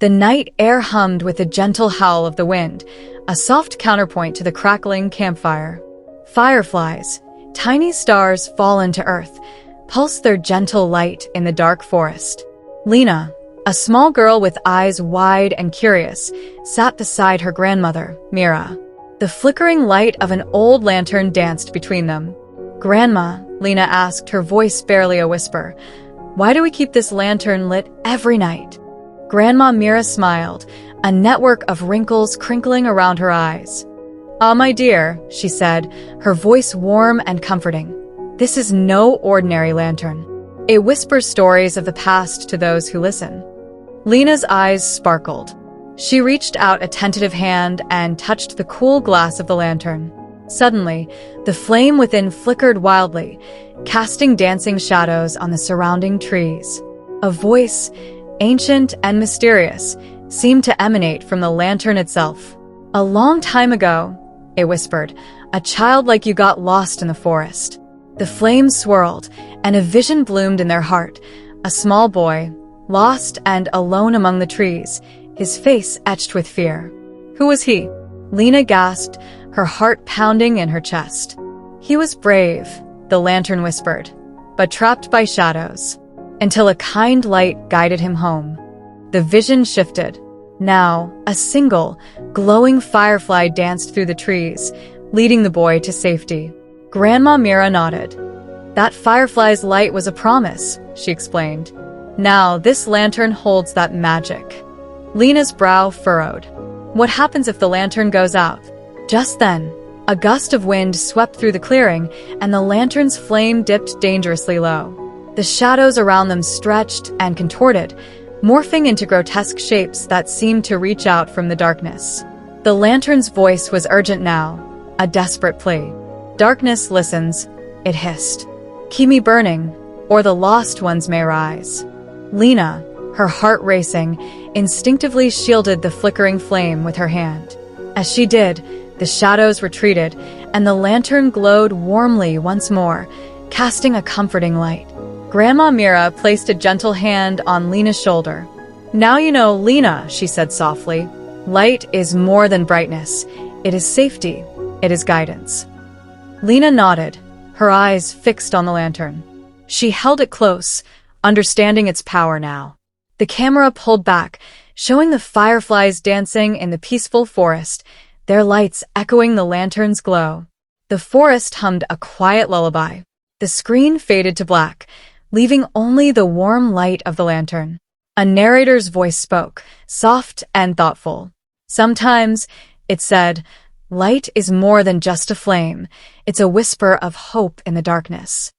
The night air hummed with the gentle howl of the wind, a soft counterpoint to the crackling campfire. Fireflies, tiny stars fallen to earth, pulse their gentle light in the dark forest. Lina, a small girl with eyes wide and curious, sat beside her grandmother, Mira. The flickering light of an old lantern danced between them. "Grandma," Lina asked, her voice barely a whisper, "why do we keep this lantern lit every night?" Grandma Mira smiled, a network of wrinkles crinkling around her eyes. "Ah, my dear," she said, her voice warm and comforting. "This is no ordinary lantern. It whispers stories of the past to those who listen." Lina's eyes sparkled. She reached out a tentative hand and touched the cool glass of the lantern. Suddenly, the flame within flickered wildly, casting dancing shadows on the surrounding trees. A voice, ancient and mysterious, seemed to emanate from the lantern itself. "A long time ago," it whispered, "a child like you got lost in the forest." The flames swirled, and a vision bloomed in their heart. A small boy, lost and alone among the trees, his face etched with fear. "Who was he?" Lina gasped, her heart pounding in her chest. "He was brave," the lantern whispered, "but trapped by shadows, until a kind light guided him home." The vision shifted. Now, a single, glowing firefly danced through the trees, leading the boy to safety. Grandma Mira nodded. "That firefly's light was a promise," she explained. "Now, this lantern holds that magic." Lina's brow furrowed. What happens if the lantern goes out? Just then, a gust of wind swept through the clearing, and the lantern's flame dipped dangerously low. The shadows around them stretched and contorted, morphing into grotesque shapes that seemed to reach out from the darkness. The lantern's voice was urgent now, a desperate plea. "Darkness listens," it hissed. "Keep me burning, or the lost ones may rise." Lina, her heart racing, instinctively shielded the flickering flame with her hand. As she did, the shadows retreated, and the lantern glowed warmly once more, casting a comforting light. Grandma Mira placed a gentle hand on Lina's shoulder. "Now you know, Lina," she said softly. "Light is more than brightness. It is safety. It is guidance." Lina nodded, her eyes fixed on the lantern. She held it close, understanding its power now. The camera pulled back, showing the fireflies dancing in the peaceful forest, their lights echoing the lantern's glow. The forest hummed a quiet lullaby. The screen faded to black, leaving only the warm light of the lantern. A narrator's voice spoke, soft and thoughtful. "Sometimes," it said, "light is more than just a flame. It's a whisper of hope in the darkness."